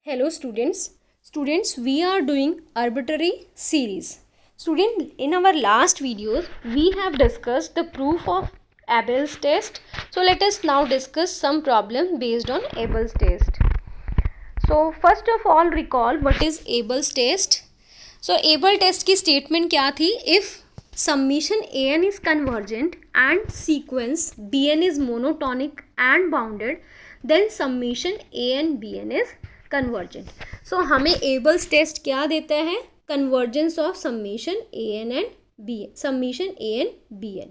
Hello students, we are doing arbitrary series. Student, in our last videos we have discussed the proof of Abel's test. So let us now discuss some problem based on Abel's test. So first of all recall what is Abel's test. So Abel test की statement क्या थी? If summation an is convergent and sequence bn is monotonic and bounded, then summation an bn is convergent. So हमें Abel's test क्या देता है? Convergence of summation a n and b n, summation a n b n.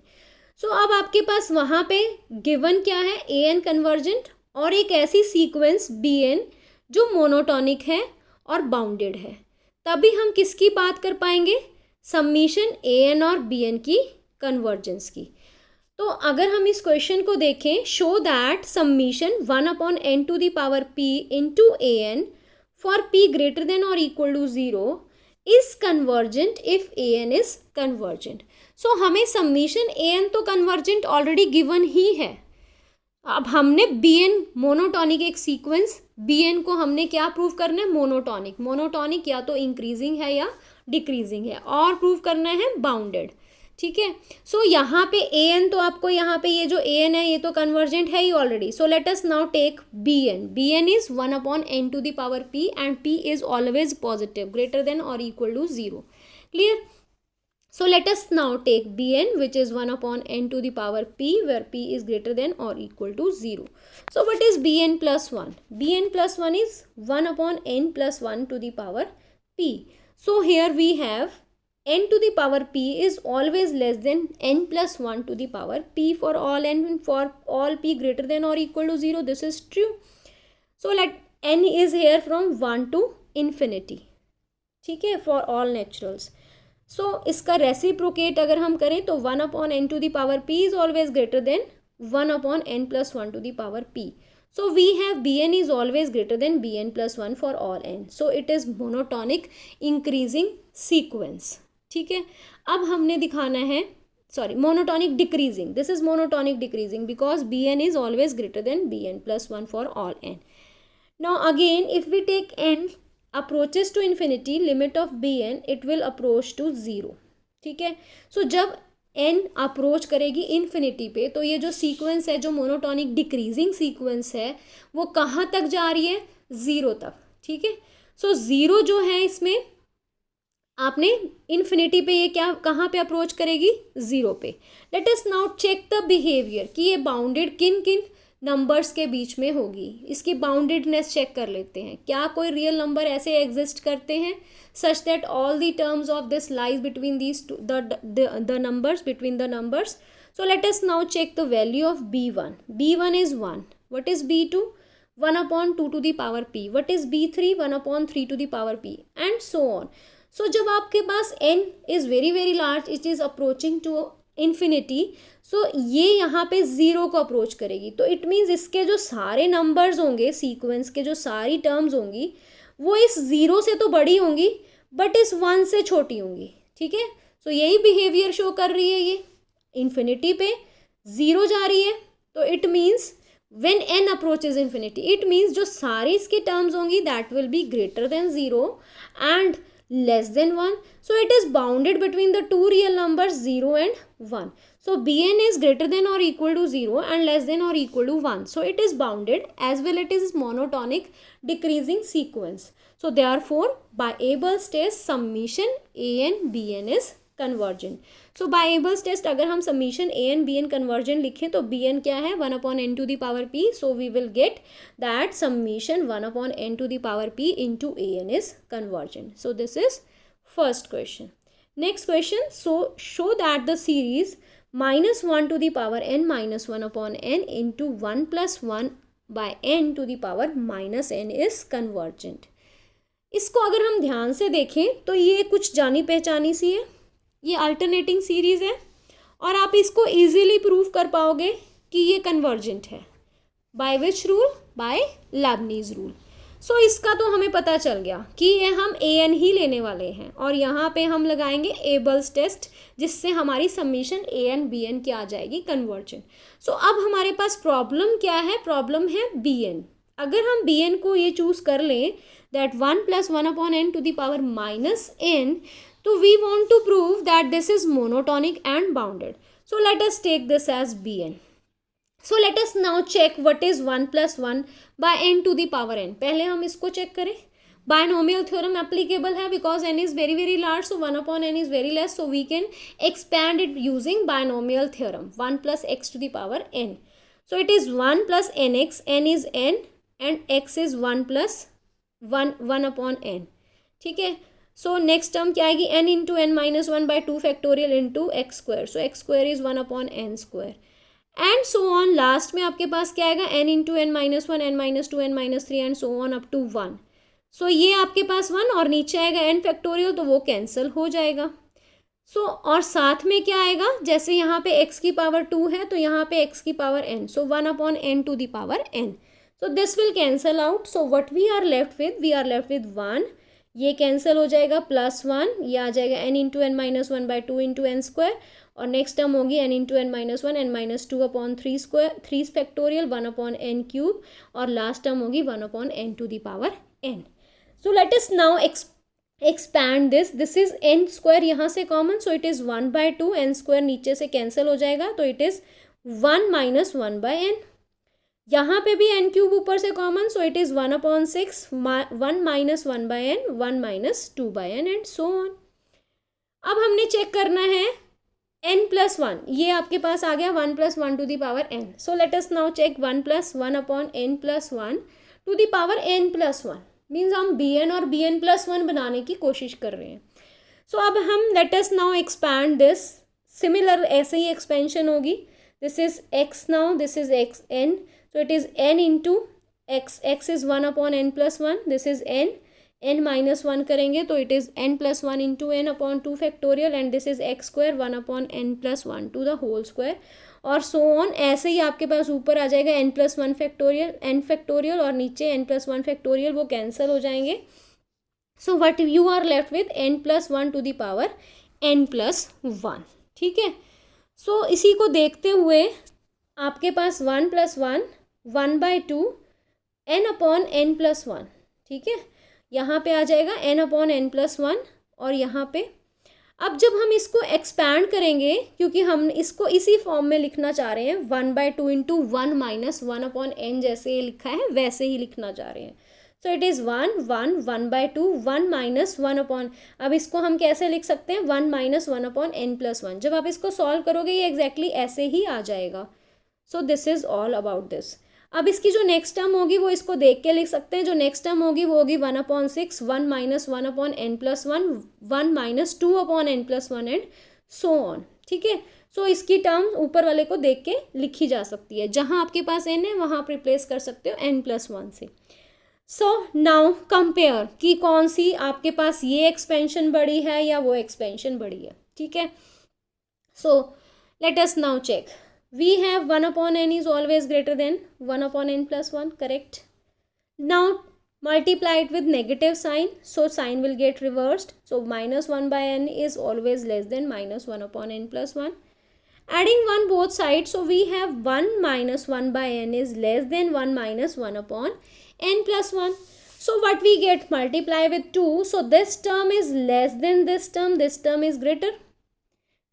So अब आपके पास वहाँ पे given क्या है? ए एन कन्वर्जेंट और एक ऐसी सीक्वेंस बी एन जो मोनोटॉनिक है और बाउंडेड है. तभी हम किसकी बात कर पाएंगे? समीशन ए एन और बी एन की कन्वर्जेंस की. तो अगर हम इस क्वेश्चन को देखें, show that summation 1/n to the power p into a n for p greater than और equal to 0 is convergent if a n is convergent. So हमें समीशन ए एन तो कन्वर्जेंट ऑलरेडी गिवन ही है. अब हमने b n monotonic एक sequence b n को हमने क्या प्रूव करना है? मोनोटॉनिक. मोनोटॉनिक या तो इंक्रीजिंग है या डिक्रीजिंग है, और प्रूव करना है बाउंडेड. ठीक है. सो यहाँ पे ए एन, तो आपको यहाँ पे ये जो ए एन है ये तो कन्वर्जेंट है ही already. So let us now take b n. B n is 1/n to the power p and p is always positive, greater than और equal to 0. Clear? So let us now take b n which is 1/n to the power p where p is greater than और equal to 0. So what is b n plus 1? B n plus 1 is 1/n plus 1 to the power p. So here we have n to the power p is always less than n plus 1 to the power p for all n and for all p greater than or equal to 0. This is true. So let n is here from 1 to infinity. ठीक है, for all naturals. So इसका reciprocate अगर हम करें तो 1/n to the power p is always greater than 1/n plus 1 to the power p. So we have bn is always greater than bn plus 1 for all n. So it is monotonic increasing sequence. ठीक है. अब हमने दिखाना है, sorry, monotonic decreasing. This is monotonic decreasing because b n is always greater than b n plus 1 for all n. Now again if we take n approaches to infinity, limit of b n it will approach to 0. ठीक है. सो जब an approach करेगी infinity पे तो ये जो sequence है, जो मोनोटॉनिक डिक्रीजिंग सीक्वेंस है, वो कहाँ तक जा रही है? 0 तक. ठीक है. सो 0 जो है इसमें आपने इन्फिनिटी पे ये क्या कहाँ पे अप्रोच करेगी? 0 पे. Let us now check the behaviour कि ये बाउंडेड किन किन नंबर्स के बीच में होगी. इसकी बाउंडेडनेस चेक कर लेते हैं. क्या कोई रियल नंबर ऐसे एग्जिस्ट करते हैं such that all the terms of this lies between these the numbers, between the numbers. So let us now check the value of b1. b1 is 1. What is b2? 1/2 to the power p. What is b3? 1/3 to the power p and so on. So जब आपके पास n is very very large, it is approaching to infinity, so ये यहाँ पे 0 को approach करेगी. तो it means इसके जो सारे नंबर्स होंगे, सीक्वेंस के जो सारी टर्म्स होंगी, वो इस 0 से तो बड़ी होंगी बट इस 1 से छोटी होंगी. ठीक है. सो यही बिहेवियर शो कर रही है. ये इन्फिनिटी पे 0 जा रही है, तो it means when n approaches infinity, it means जो सारी इसकी टर्म्स होंगी that will be greater than 0 and less than 1. So it is bounded between the two real numbers 0 and 1. So bn is greater than or equal to 0 and less than or equal to 1. So it is bounded, as well it is monotonic decreasing sequence. So therefore by Abel's test summation an bn is convergent. So by Abel's test अगर हम summation an bn convergent लिखें तो bn क्या है? 1/n to the power p. So we will get that summation 1/n to the power p into an is convergent. So this is first question. Next question. So show that the series -1 to the power n minus 1/n into 1 plus 1 by n to the power minus n is convergent. इसको अगर हम ध्यान से देखें तो ये कुछ जानी पहचानी सी है. ये अल्टरनेटिंग सीरीज़ है और आप इसको इजीली प्रूव कर पाओगे कि ये कन्वर्जेंट है. By which rule? By Leibniz rule. So इसका तो हमें पता चल गया कि ये हम ए एन ही लेने वाले हैं और यहाँ पे हम लगाएंगे एबल्स टेस्ट, जिससे हमारी summation a n b N क्या आ जाएगी? कन्वर्जेंट. सो अब हमारे पास प्रॉब्लम क्या है? प्रॉब्लम है बी एन. अगर हम बी एन को ये चूज कर लें that 1 + 1 upon n to the power -n, तो we want to prove that this is monotonic and bounded. So let us take this as Bn. So let us now check what is 1 + 1 by n to the power n. पहले हम इसको check करें. Binomial theorem applicable है because n is very very large, so 1 upon n is very less, so we can expand it using binomial theorem. 1 + x to the power n. So it is 1 + nx, n is n and x is 1 + 1 upon n. ठीक है. So next term क्या आएगी, n into n minus 1 by 2 factorial into x square. So x square is 1 upon n square and so on. Last में आपके पास क्या आएगा, n into n minus 1, n minus 2, n minus 3 and so on up to 1. So ये आपके पास 1 और नीचे आएगा n फैक्टोरियल, तो वो कैंसिल हो जाएगा. सो और साथ में क्या आएगा, जैसे यहाँ पे x की पावर 2 है तो यहाँ पे x की power n. So 1 upon n to the power n. So this will cancel out. So what we are left with, we are left with 1. ये कैंसिल हो जाएगा, +1 ये आ जाएगा n into n minus 1 by 2 into n square. और next term होगी n into n minus 1, n minus 2 upon 3 square, 3 factorial 1 upon n cube. और last term होगी 1 upon n to the power n. So let us now expand this. This is n square यहाँ से common, so it is 1 by 2. n square नीचे से cancel हो जाएगा, तो it is 1 minus 1 by n. यहाँ पे भी n क्यूब ऊपर से common, so it is 1 upon 6, 1 minus 1 by n, 1 minus 2 by n and so on. अब हमने चेक करना है n + 1. ये आपके पास आ गया 1 + 1 to the power n. So let us now check 1 + 1 upon n + 1 to the power n + 1. Means हम bn और bn + 1 बनाने की कोशिश कर रहे हैं. सो अब हम late us now expand this. Similar ऐसे ही एक्सपेंशन होगी. This is x now, this is x n. So it is n into x. x is 1 upon n plus 1. This is n. n minus 1 करेंगे तो it is n plus 1 into n upon 2 factorial and this is x square 1 upon n plus 1 to the whole square. और so on. ऐसे ही आपके पास ऊपर आ जाएगा n plus 1 factorial, n factorial और नीचे n plus 1 factorial, वो कैंसिल हो जाएंगे. So what you are left with n plus 1 to the power n plus 1. ठीक है. So इसी को देखते हुए आपके पास 1 + 1 1 बाई 2 n अपॉन n + 1. ठीक है. यहाँ पे आ जाएगा n अपॉन n + 1 और यहाँ पे. अब जब हम इसको एक्सपैंड करेंगे, क्योंकि हम इसको इसी फॉर्म में लिखना चाह रहे हैं, 1 by 2 into 1 minus 1 upon n जैसे ये लिखा है वैसे ही लिखना चाह रहे हैं. So it is 1 1 1 by 2 1 minus 1 upon. अब इसको हम कैसे लिख सकते हैं, 1 माइनस 1 अपॉन n + 1. जब आप इसको सॉल्व करोगे ये एग्जैक्टली ऐसे ही आ जाएगा. So this is all about this. अब इसकी जो नेक्स्ट टर्म होगी वो इसको देख के लिख सकते हैं. जो नेक्स्ट टर्म होगी वो होगी 1 upon 6, 1 minus 1 upon n + 1, 1 minus 2 upon n + 1 and so on. ठीक है. सो इसकी टर्म ऊपर वाले को देख के लिखी जा सकती है. जहाँ आपके पास n है वहाँ आप रिप्लेस कर सकते हो n + 1 से. सो नाउ कंपेयर कि कौन सी आपके पास ये एक्सपेंशन बड़ी है या वो एक्सपेंशन बड़ी है. ठीक है. So let us now check. We have 1 upon n is always greater than 1 upon n plus 1, correct? Now multiply it with negative sign, so sign will get reversed. So minus 1 by n is always less than minus 1 upon n plus 1. Adding 1 both sides, so we have 1 minus 1 by n is less than 1 minus 1 upon n plus 1. So what we get, multiply with 2, so this term is less than this term is greater.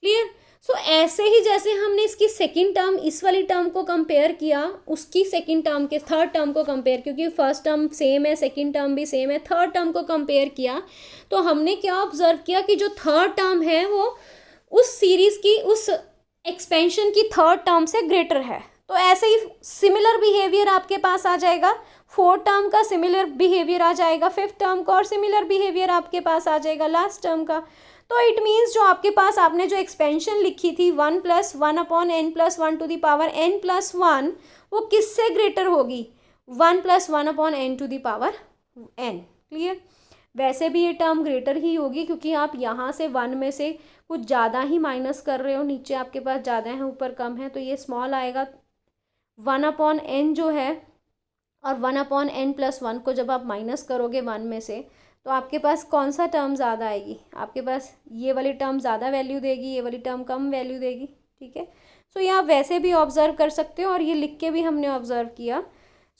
Clear? सो ऐसे ही जैसे हमने इसकी second term इस वाली term को compare किया, उसकी second term के थर्ड टर्म को कंपेयर, क्योंकि फर्स्ट टर्म सेम है, सेकंड टर्म भी सेम है, थर्ड टर्म को कंपेयर किया तो हमने क्या ऑब्जर्व किया कि जो थर्ड टर्म है वो उस सीरीज़ की, उस एक्सपेंशन की थर्ड टर्म से ग्रेटर है. तो ऐसे ही सिमिलर बिहेवियर आपके पास आ जाएगा. फोर्थ टर्म का सिमिलर बिहेवियर आ जाएगा, फिफ्थ टर्म का और सिमिलर बिहेवियर आपके पास आ जाएगा लास्ट टर्म का. तो इट मीन्स जो आपके पास आपने जो एक्सपेंशन लिखी थी 1 + 1 upon n + 1 to the power n + 1, वो किससे ग्रेटर होगी, 1 + 1 upon n to the power n. Clear. वैसे भी ये टर्म ग्रेटर ही होगी क्योंकि आप यहाँ से 1 में से कुछ ज़्यादा ही माइनस कर रहे हो, नीचे आपके पास ज़्यादा है ऊपर कम है, तो ये स्मॉल आएगा. 1 अपॉन n जो है और 1 अपॉन n + 1 को जब आप माइनस करोगे 1 में से तो आपके पास कौन सा टर्म ज़्यादा आएगी, आपके पास ये वाली टर्म ज़्यादा वैल्यू देगी, ये वाली टर्म कम वैल्यू देगी. ठीक है. सो ये आप वैसे भी ऑब्जर्व कर सकते हो और ये लिख के भी हमने ऑब्जर्व किया.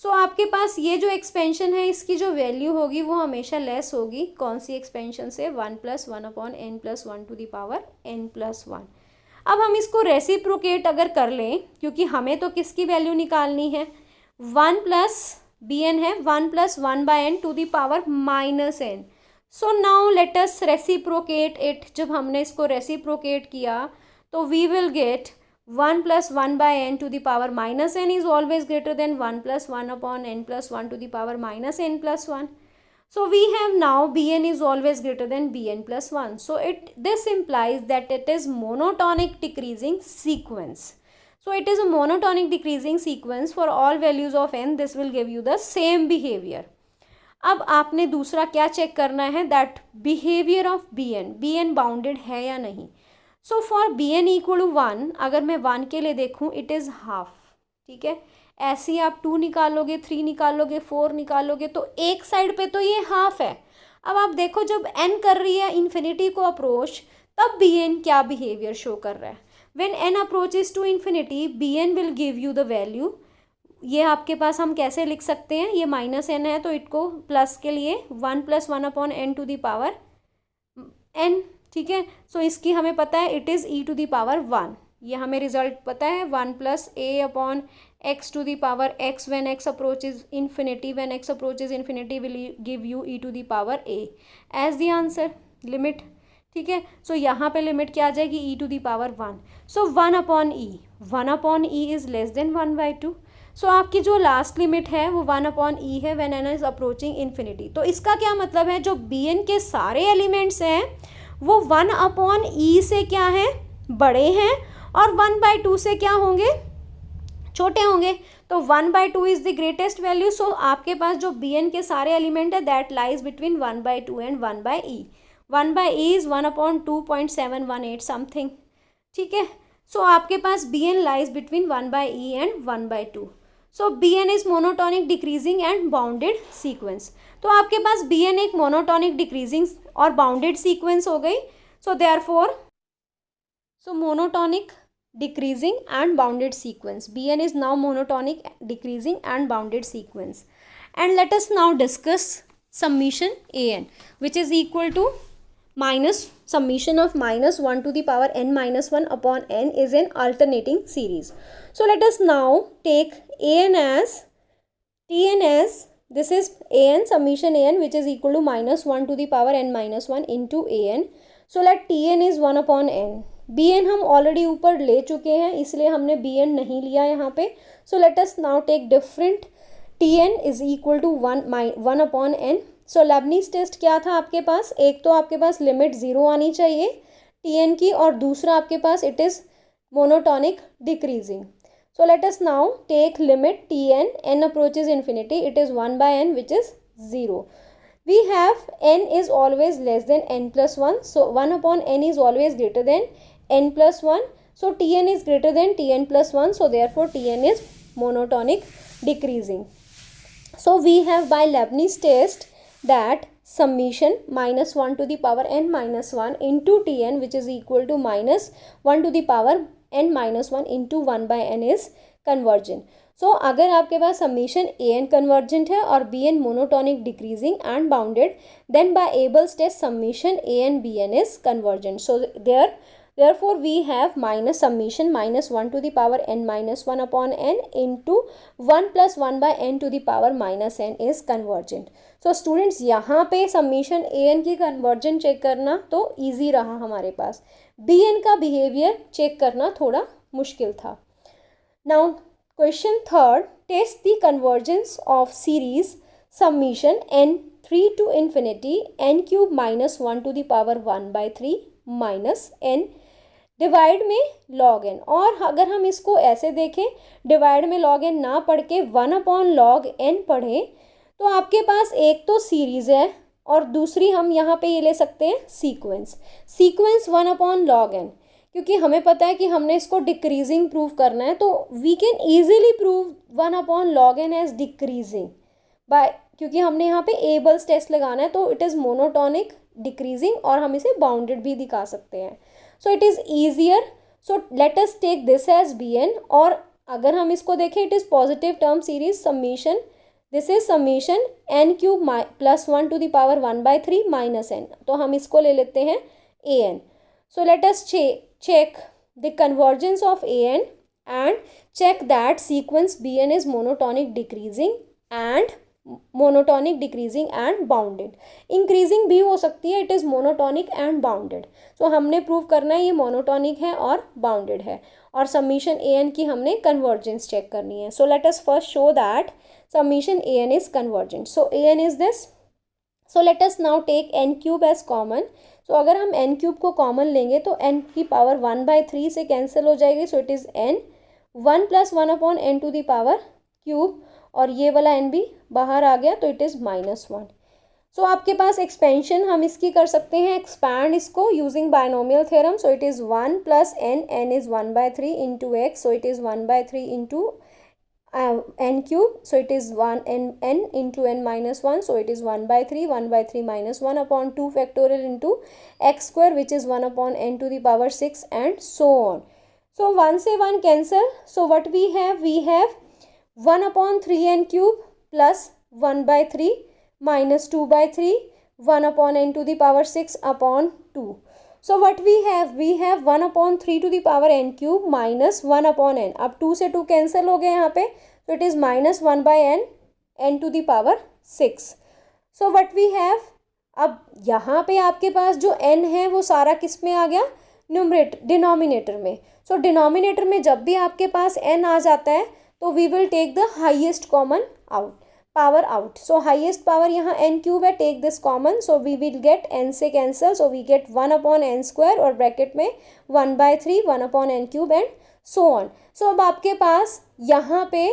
सो आपके पास ये जो एक्सपेंशन है इसकी जो वैल्यू होगी वो हमेशा लेस होगी, कौन सी एक्सपेंशन से, 1+1/n+1 अब हम इसको रेसिप्रोकेट अगर कर लें, क्योंकि हमें तो किसकी वैल्यू निकालनी है, 1+bn है, 1+1/n⁻⁻n। So now let us reciprocate it. जब हमने इसको रेसिप्रोकेट किया तो we will get 1+1/n⁻⁻n is always greater than 1+1/n+1 So we have now bn is always greater than bn+1. So this implies that it is monotonic decreasing sequence. So it is a monotonic decreasing sequence for all values of n. This will give you the same behavior. अब आपने दूसरा क्या check करना है, that behaviour of bn bounded है या नहीं. So for bn equal to 1, अगर मैं 1 के लिए देखूं इट इज़ हाफ. ठीक है, ऐसे ही आप 2 निकालोगे, 3 निकालोगे, 4 निकालोगे तो एक साइड पे तो ये हाफ है. अब आप देखो जब n कर रही है इन्फिनिटी को अप्रोच, तब bn क्या बिहेवियर शो कर रहा है. When n approaches to infinity bn will give you the value. ये आपके पास हम कैसे लिख सकते हैं, ये -n है तो इनको प्लस के लिए 1+1/n⁻n. ठीक है, सो इसकी हमें पता है इट इज़ e⁻1. ये हमें रिजल्ट पता है 1+a/x⁻x when x approaches infinity. When x approaches infinity will give you e⁻a as the answer limit. ठीक है, सो यहाँ पे लिमिट क्या आ जाएगी, e⁻1. So 1/e is less than 1/2. सो आपकी जो लास्ट लिमिट है वो 1/e है when n is approaching infinity. तो इसका क्या मतलब है, जो bn के सारे एलिमेंट्स हैं वो 1/e से क्या है, बड़े हैं, और 1/2 से क्या होंगे, छोटे होंगे. तो 1/2 इज़ द ग्रेटेस्ट वैल्यू. सो आपके पास जो bn के सारे एलिमेंट है that lies between 1/2 and 1/e. 1/e is 1/2.718 something. ठीक है, सो आपके पास bn lies between 1/e and 1/2. So bn is monotonic decreasing and bounded sequence. तो आपके पास bn एक मोनोटॉनिक डिक्रीजिंग और बाउंडेड सीक्वेंस हो गई. So therefore monotonic decreasing and bounded sequence. bn is now monotonic decreasing and bounded sequence. And let us now discuss summation an, which is equal to minus summation of -1⁻n-1 upon n is an alternating series. So let us now take an as tn as this is an summation an which is equal to -1⁻n-1 into an. So let tn is 1/n. bn हम already ऊपर ले चुके हैं इसलिए हमने bn नहीं लिया यहाँ पे. So let us now take different. tn is equal to 1/n. So Leibniz test क्या था आपके पास, एक तो आपके पास लिमिट 0 आनी चाहिए tn की, और दूसरा आपके पास it is monotonic decreasing. So let us now take limit tn, n approaches infinity, it is 1/n which is 0. We have n is always less than n+1. So 1/n is always greater than n+1. So tn is greater than tn+1. So therefore tn is monotonic decreasing. So we have by Leibniz test that summation -1⁻n-1 into tn which is equal to -1⁻n-1 into 1/n is convergent. So अगर आपके पास summation an convergent है और bn monotonic decreasing and bounded, then by Abel's test summation an bn is convergent. So therefore we have minus summation -1⁻n-1 upon n into 1+1/n⁻n is convergent. So students यहाँ पे summation an की convergent check करना तो easy रहा हमारे पास, bn का behaviour check करना थोड़ा मुश्किल था. Now Question 3rd, test the convergence of series summation n3 to infinity n³ -1⁻1/3 minus n divide में log n. और अगर हम इसको ऐसे देखें, डिवाइड में log n ना पढ़ के 1/log n पढ़ें तो आपके पास एक तो सीरीज़ है और दूसरी हम यहाँ पे ये ले सकते हैं सीक्वेंस. 1/log n, क्योंकि हमें पता है कि हमने इसको डिक्रीजिंग प्रूव करना है तो we can easily prove 1/log n as decreasing by, क्योंकि हमने यहाँ पे एबल्स टेस्ट लगाना है तो इट इज़ मोनोटॉनिक डिक्रीजिंग और हम इसे बाउंडेड भी दिखा सकते हैं. So it is easier. So let us take this as bn और अगर हम इसको देखें it is positive term series summation, this is summation n cube plus 1 to the power 1/3 minus n, तो हम इसको ले लेते हैं a n. So let us check the convergence of an and check that sequence bn is monotonic decreasing and bounded. Increasing भी हो सकती है, it is monotonic and bounded. So हमने प्रूव करना है ये मोनोटॉनिक है और बाउंडेड है, और समीशन ए एन की हमने कन्वर्जेंस चेक करनी है. So let us first show that summation a n is convergent. So a n is this. So let us now take n cube as common. So अगर हम N cube को common लेंगे तो N की power 1/3 से cancel हो जाएगी. So it is n 1 + 1 upon n to the power cube, और ये वाला एन भी बाहर आ गया तो इट इज़ -1. सो आपके पास एक्सपेंशन हम इसकी कर सकते हैं, एक्सपैंड इसको using binomial theorem. So it is 1 + n, n is 1/3 into x, so it is 1/3 into n cube, so it is 1 n into n minus 1, so it is 1/3 minus 1 upon 2 factorial into x square, which is 1 upon n to the power 6 and so on. So 1 से 1 cancel, so what we have 1 upon 3n cube plus 1/3 minus 2/3, 1 upon n to the power 6 upon 2. So what we have 1 upon 3 to the power n cube minus 1 upon n. अब 2 से 2 cancel हो गए यहाँ पे, so it is -1/n, n to the power 6. So what we have, अब यहाँ पे आपके पास जो n है वो सारा किस में आ गया, डिनोमिनेटर में. So डिनोमिनेटर में जब भी आपके पास n आ जाता है तो we will take the highest common power out. So highest power यहाँ n क्यूब है, take this common, so we will get n से cancel, so we get 1 upon n square और ब्रैकेट में 1/3 1 upon n cube and so on. So अब आपके पास यहाँ पे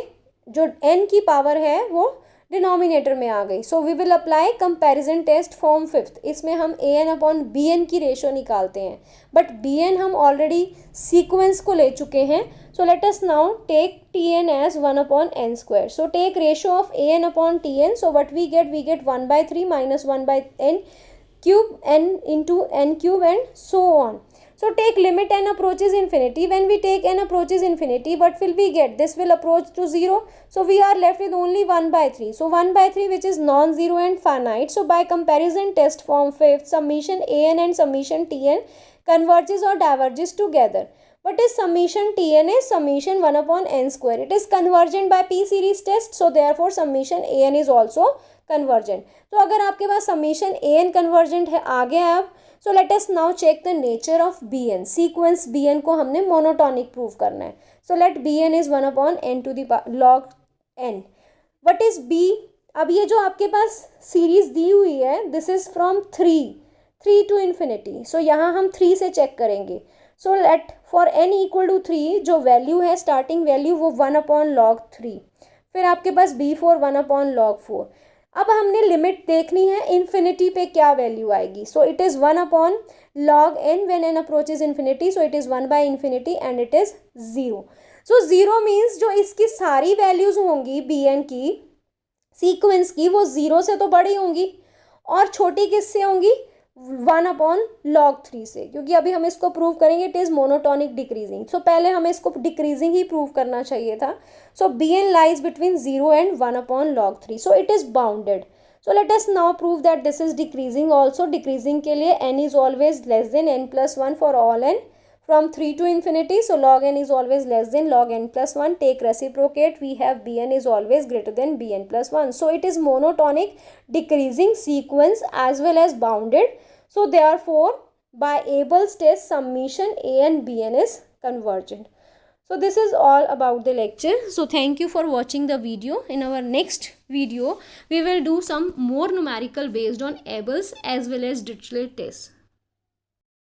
जो n की पावर है वो डिनोमिनेटर में आ गई. So we will apply comparison test form 5th. इसमें हम a n upon b n की रेशो निकालते हैं, बट बी एन हम ऑलरेडी सीक्वेंस को ले चुके हैं. So let us now take t n as 1 upon n square. So take ratio of a n upon t n. So what we get 1/3 माइनस 1/n cube n into n cube and so on. So take limit n approaches infinity. When we take n approaches infinity, what will we get? This will approach to 0. So we are left with only 1/3. So 1/3 which is non-zero and finite. So by comparison test form 5th, summation an and summation tn converges or diverges together. What is summation tn is summation 1 upon n square. It is convergent by p series test. So therefore summation an is also convergent. तो अगर आपके पास summation an convergent है, आ गया अब. So let us now check the nature of Bn. Sequence Bn को हमने monotonic prove करना है. So let Bn is 1 upon n to the log n. What is B? अब ये जो आपके पास सीरीज दी हुई है, this is from 3 to infinity. So यहाँ हम 3 से चेक करेंगे. So let for n equal to 3 जो वैल्यू है स्टार्टिंग वैल्यू वो 1 upon log 3. फिर आपके पास B4 1 upon log 4. अब हमने लिमिट देखनी है इन्फिनिटी पे क्या वैल्यू आएगी. So it is 1 upon log n when n approaches infinity. So it is 1/infinity and it is 0. So 0 means जो इसकी सारी वैल्यूज होंगी बी एन की सीक्वेंस की वो 0 से तो बड़ी होंगी, और छोटी किससे होंगी, 1 अपॉन लॉग 3 से, क्योंकि अभी हम इसको प्रूव करेंगे it is monotonic decreasing. So पहले हमें इसको डिक्रीजिंग ही प्रूव करना चाहिए था. So b n lies between 0 and 1 upon log 3. So it is bounded. So let us now prove that this is decreasing also. Decreasing के लिए n is always less than n + 1 for all n from 3 to infinity. So log n is always less than log n + 1. Take reciprocate, we have bn is always greater than bn + 1. So it is monotonic decreasing sequence as well as bounded. So therefore by Abel's test summation a and bn is convergent. So this is all about the lecture. So thank you for watching the video. In our next video we will do some more numerical based on Abel's as well as Dirichlet test.